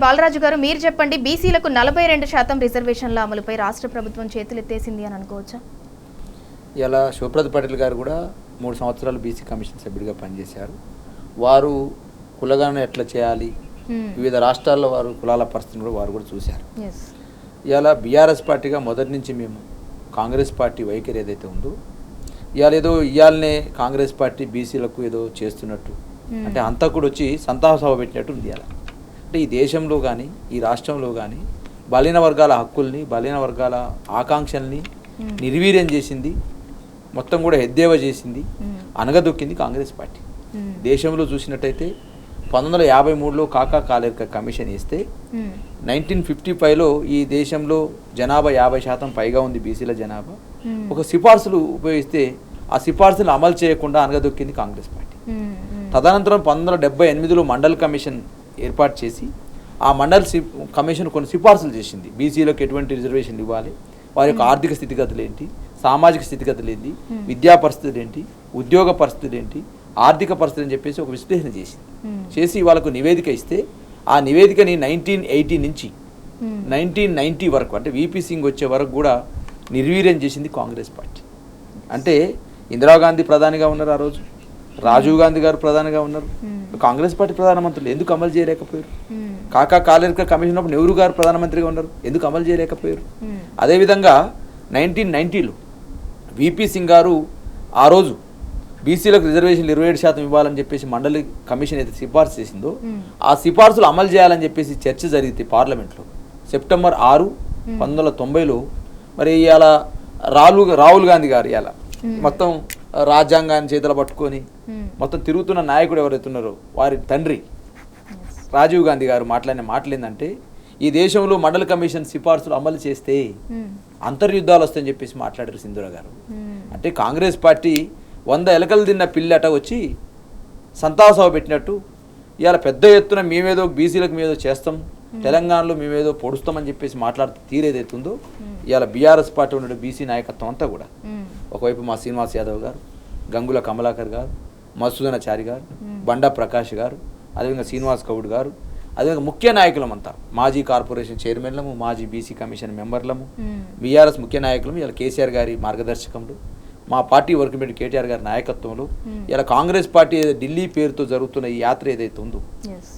బాలరాజు గారు మీరు చెప్పండి, బీసీలకు 42% రిజర్వేషన్ల అమలుపై రాష్ట్ర ప్రభుత్వం చేతులెత్తేసింది అని అనుకోవచ్చా? ఇలా శివప్రద పటేల్ గారు కూడా 3 సంవత్సరాలు బీసీ కమిషన్ సభ్యుడిగా పనిచేశారు. వారు కులగణన ఎట్లా చేయాలి, వివిధ రాష్ట్రాల్లో వారు కులాల పరిస్థితిని కూడా వారు కూడా చూశారు. ఇలా బీఆర్ఎస్ పార్టీగా మొదటి నుంచి మేము కాంగ్రెస్ పార్టీ వైఖరి ఏదైతే ఉందో, ఇవాళనే కాంగ్రెస్ పార్టీ బీసీలకు ఏదో చేస్తున్నట్టు, అంటే హంతకుడు వచ్చి సంతాప సభ పెట్టినట్టు ఉంది. అలా అంటే ఈ దేశంలో కానీ ఈ రాష్ట్రంలో కానీ బలహీన వర్గాల హక్కుల్ని, బలహీన వర్గాల ఆకాంక్షల్ని నిర్వీర్యం చేసింది, మొత్తం కూడా ఎద్దేవా చేసింది, అనగదొక్కింది కాంగ్రెస్ పార్టీ. దేశంలో చూసినట్టయితే 1953లో కాకా కాలేర్కర్ కమిషన్ వేస్తే 1955లో ఈ దేశంలో జనాభా 50% పైగా ఉంది బీసీల జనాభా. ఒక సిఫార్సులు ఉపయోగిస్తే ఆ సిఫార్సులు అమలు చేయకుండా అనగదొక్కింది కాంగ్రెస్ పార్టీ. తదనంతరం 1978లో మండల్ కమిషన్ ఏర్పాటు చేసి ఆ మండల్ కమిషన్ కొన్ని సిఫార్సులు చేసింది. బీసీలకు ఎటువంటి రిజర్వేషన్లు ఇవ్వాలి, వారి యొక్క ఆర్థిక స్థితిగతులు ఏంటి, సామాజిక స్థితిగతులు ఏంటి, విద్యా పరిస్థితులు ఏంటి, ఉద్యోగ పరిస్థితులు ఏంటి, ఆర్థిక పరిస్థితి అని చెప్పేసి ఒక విశ్లేషణ చేసి వాళ్ళకు నివేదిక ఇస్తే ఆ నివేదికని 1980 నుంచి 1990 వరకు, అంటే వీపీ సింగ్ వచ్చే వరకు కూడా నిర్వీర్యం చేసింది కాంగ్రెస్ పార్టీ. అంటే ఇందిరాగాంధీ ప్రధానిగా ఉన్నారు, ఆ రోజు రాజీవ్ గాంధీ గారు ప్రధానిగా ఉన్నారు, కాంగ్రెస్ పార్టీ ప్రధానమంత్రులు ఎందుకు అమలు చేయలేకపోయారు? కాకా కాలేర్కర్ కమిషన్ అప్పుడు నెహ్రూ గారు ప్రధానమంత్రిగా ఉన్నారు, ఎందుకు అమలు చేయలేకపోయారు? అదేవిధంగా 1990లో వీపీ సింగ్ గారు ఆ రోజు బీసీలకు రిజర్వేషన్లు 27% ఇవ్వాలని చెప్పేసి మండలి కమిషన్ అయితే సిఫార్సు చేసిందో ఆ సిఫార్సులు అమలు చేయాలని చెప్పేసి చర్చ జరిగితే పార్లమెంట్లో సెప్టెంబర్ 6, 1990లో మరి ఇవాళ రాహుల్ గాంధీ గారు ఇవాళ మొత్తం రాజ్యాంగాన్ని చేతులు పట్టుకొని మొత్తం తిరుగుతున్న నాయకుడు ఎవరైతే ఉన్నారో వారి తండ్రి రాజీవ్ గాంధీ గారు మాట్లాడిన మాటలు ఏంటంటే, ఈ దేశంలో మండల కమిషన్ సిఫార్సులు అమలు చేస్తే అంతర్యుద్ధాలు వస్తాయని చెప్పేసి మాట్లాడారు సింధూరా గారు. అంటే కాంగ్రెస్ పార్టీ 100 ఎలకలు తిన్న పిల్లట వచ్చి సంతాప సభ పెట్టినట్టు ఇవాళ పెద్ద ఎత్తున మేమేదో బీసీలకు మేదో చేస్తాం, తెలంగాణలో మేమేదో పొడుస్తామని చెప్పేసి మాట్లాడుతూ తీరేదైతుందో ఇవాళ బీఆర్ఎస్ పార్టీ ఉన్న బీసీ నాయకత్వం అంతా కూడా, ఒకవైపు మా శ్రీనివాస్ యాదవ్ గారు, గంగుల కమలాకర్ గారు, మధుసూదనాచారి గారు, బండా ప్రకాష్ గారు, అదేవిధంగా శ్రీనివాస్ గౌడ్ గారు, అదేవిధంగా ముఖ్య నాయకులమంతా మాజీ కార్పొరేషన్ చైర్మన్లము, మాజీ బీసీ కమిషన్ మెంబర్లము, బీఆర్ఎస్ ముఖ్య నాయకులము ఇలా కేసీఆర్ గారి మార్గదర్శకంలో, మా పార్టీ వర్కింగ్ కమిటీ కేటీఆర్ గారి నాయకత్వంలో ఇలా కాంగ్రెస్ పార్టీ ఢిల్లీ పేరుతో జరుగుతున్న ఈ యాత్ర ఏదైతే ఉందో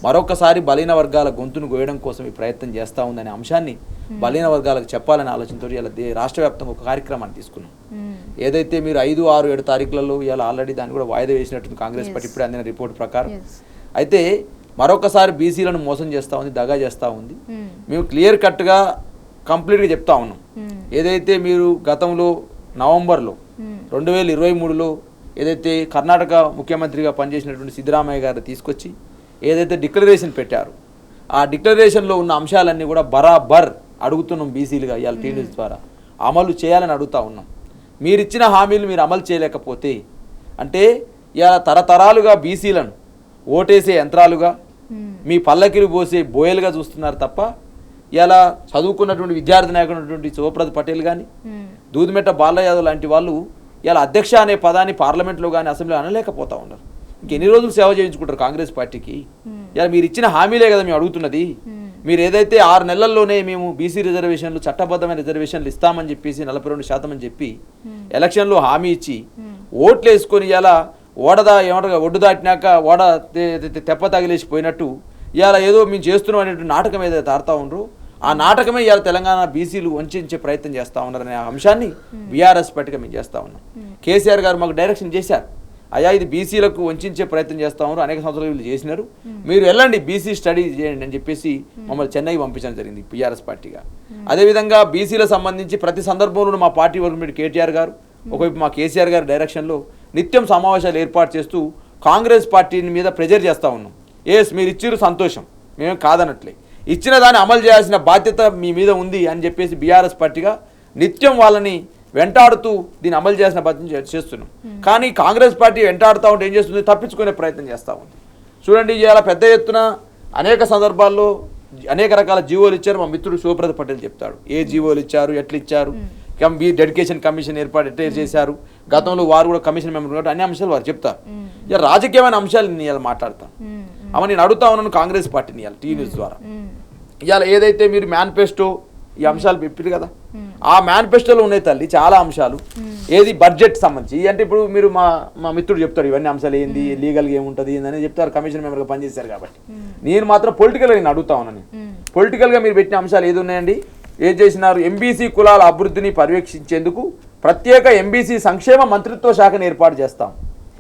మరొకసారి బలహీన వర్గాల గొంతును గోయడం కోసం ఈ ప్రయత్నం చేస్తూ ఉందనే అంశాన్ని బలహీన వర్గాలకు చెప్పాలనే ఆలోచనతో ఇలా రాష్ట్ర వ్యాప్తంగా ఒక కార్యక్రమాన్ని తీసుకున్నాం. ఏదైతే మీరు 5, 6, 7 తారీఖులలో ఇలా ఆల్రెడీ దాన్ని కూడా వాయిదా వేసినట్టుంది కాంగ్రెస్ పార్టీ ఇప్పుడే అందిన రిపోర్ట్ ప్రకారం. అయితే మరొకసారి బీసీలను మోసం చేస్తూ ఉంది, దగా చేస్తూ ఉంది. మేము క్లియర్ కట్గా కంప్లీట్గా చెప్తా ఉన్నాం. ఏదైతే మీరు గతంలో నవంబర్లో 2023లో ఏదైతే కర్ణాటక ముఖ్యమంత్రిగా పనిచేసినటువంటి సిద్ధరామయ్య గారు తీసుకొచ్చి ఏదైతే డిక్లరేషన్ పెట్టారో ఆ డిక్లరేషన్లో ఉన్న అంశాలన్నీ కూడా బరాబర్ అడుగుతున్నాం బీసీలుగా ఇవాళ టీవీస్ ద్వారా అమలు చేయాలని అడుగుతూ ఉన్నాం. మీరు ఇచ్చిన హామీలు మీరు అమలు చేయలేకపోతే అంటే ఇవాళ తరతరాలుగా బీసీలను ఓటేసే యంత్రాలుగా, మీ పల్లకిలు పోసే బోయలుగా చూస్తున్నారు తప్ప ఇలా చదువుకున్నటువంటి విద్యార్థి నాయకున్నటువంటి శివప్రద పటేల్ కానీ, దూదిమెట్ట బాలయ్య యాదవ్ లాంటి వాళ్ళు ఇలా అధ్యక్ష అనే పదాన్ని పార్లమెంట్లో కానీ అసెంబ్లీలో అనలేకపోతా ఉన్నారు. ఇంకెన్ని రోజులు సేవ చేయించుకుంటారు కాంగ్రెస్ పార్టీకి? ఇలా మీరు ఇచ్చిన హామీలే కదా మేము అడుగుతున్నది. మీరు ఏదైతే 6 నెలల్లోనే మేము బీసీ రిజర్వేషన్లు, చట్టబద్ధమైన రిజర్వేషన్లు ఇస్తామని చెప్పేసి 42% అని చెప్పి ఎలక్షన్లో హామీ ఇచ్చి ఓట్లు వేసుకొని ఇలా ఒడ్డు దాటినాక తెప్ప తగిలేసిపోయినట్టు ఇవాళ ఏదో మేము చేస్తున్నాం అనేటువంటి నాటకం ఏదైతే ఆడుతూ ఉండరో ఆ నాటకమే ఇవాళ తెలంగాణ బీసీలు వంచే ప్రయత్నం చేస్తూ ఉన్నారనే అంశాన్ని బీఆర్ఎస్ పార్టీగా మేము చేస్తూ ఉన్నాం. కేసీఆర్ గారు మాకు డైరెక్షన్ చేశారు, అయ్యా ఇది బీసీలకు వంచే ప్రయత్నం చేస్తూ ఉన్నారు, అనేక సంవత్సరాలు వీళ్ళు చేసినారు, మీరు వెళ్ళండి బీసీ స్టడీ చేయండి అని చెప్పేసి మమ్మల్ని చెన్నై పంపించడం జరిగింది బీఆర్ఎస్ పార్టీగా. అదేవిధంగా బీసీలకు సంబంధించి ప్రతి సందర్భంలో మా పార్టీ వర్కింగ్ కమిటీ కేటీఆర్ గారు, ఒకవైపు మా కేసీఆర్ గారి డైరెక్షన్లో నిత్యం సమావేశాలు ఏర్పాటు చేస్తూ కాంగ్రెస్ పార్టీని మీద ప్రెజర్ చేస్తూ ఉన్నాం. మీరు ఇచ్చిరు సంతోషం, మేము కాదనట్లే, ఇచ్చిన దాన్ని అమలు చేయాల్సిన బాధ్యత మీ మీద ఉంది అని చెప్పేసి బీఆర్ఎస్ పార్టీగా నిత్యం వాళ్ళని వెంటాడుతూ దీన్ని అమలు చేసిన బాధ్యత చేస్తున్నాం. కానీ కాంగ్రెస్ పార్టీ వెంటాడుతూ ఉంటే ఏం చేస్తుంది, తప్పించుకునే ప్రయత్నం చేస్తూ ఉంది. చూడండి ఇవాళ పెద్ద ఎత్తున అనేక సందర్భాల్లో అనేక రకాల జీవోలు ఇచ్చారు. మా మిత్రుడు శివప్రద పటేల్ చెప్తాడు ఏ జీవోలు ఇచ్చారు, ఎట్లు ఇచ్చారు, డెడికేషన్ కమిషన్ ఏర్పాటు ఎట్లా చేశారు, గతంలో వారు కూడా కమిషన్ మెంబర్ కాబట్టి అన్ని అంశాలు వారు చెప్తారు. ఇక రాజకీయమైన అంశాలు నేను ఇలా మాట్లాడతాను. అమ్మ నేను అడుగుతా ఉన్నాను కాంగ్రెస్ పార్టీని ఇవాళ టీవీ న్యూస్ ద్వారా, ఇవాళ ఏదైతే మీరు మేనిఫెస్టో ఈ అంశాలు చెప్పారు కదా, ఆ మేనిఫెస్టోలో ఉన్నాయి తల్లి చాలా అంశాలు. ఏది బడ్జెట్ సంబంధించి అంటే ఇప్పుడు మీరు మా మిత్రుడు చెప్తాడు ఇవన్నీ అంశాలు ఏంది, లీగల్గా ఏముంటుంది ఏందని చెప్తారు, కమిషన్ మెంబర్గా పనిచేశారు కాబట్టి. నేను మాత్రం పొలిటికల్గా నేను అడుగుతా ఉన్నాను. పొలిటికల్గా మీరు పెట్టిన అంశాలు ఏది ఉన్నాయండి? ఏం చేసినారు? ఎంబీసీ కులాల అభివృద్ధిని పర్యవేక్షించేందుకు ప్రత్యేక ఎంబీసీ సంక్షేమ మంత్రిత్వ శాఖను ఏర్పాటు చేస్తాం.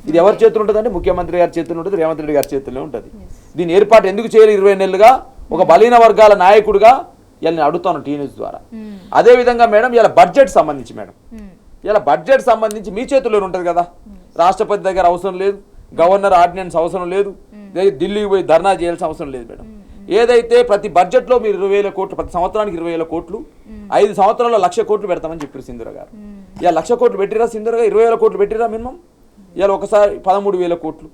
ఇది ఎవరి చేతులు ఉంటుందంటే ముఖ్యమంత్రి గారి చేతులు ఉంటుంది, రేవంత్ రెడ్డి గారి చేతుల్లో ఉంటుంది. దీని ఏర్పాటు ఎందుకు చేయాలి? 20 నెలలుగా ఒక బలహీన వర్గాల నాయకుడిగా ఇలా నేను అడుగుతాను టీ న్యూస్ ద్వారా. అదేవిధంగా మేడం ఇలా బడ్జెట్ సంబంధించి మేడం ఇలా బడ్జెట్ సంబంధించి మీ చేతుల్లో ఉంటుంది కదా. రాష్ట్రపతి దగ్గర అవసరం లేదు, గవర్నర్ ఆర్డినెన్స్ అవసరం లేదు, ఢిల్లీకి పోయి ధర్నా చేయాల్సిన అవసరం లేదు మేడం. ఏదైతే ప్రతి బడ్జెట్లో మీరు 20,000 కోట్లు, ప్రతి సంవత్సరానికి 20,000 కోట్లు, 5 సంవత్సరాల్లో 1,00,000 కోట్లు పెడతామని చెప్పారు సింధూర గారు. ఇలా 1,00,000 కోట్లు పెట్టిరా సింధూర గారు? 20,000 కోట్లు పెట్టిరా మినిమం? ఇలా ఒకసారి 13,000 కోట్లు.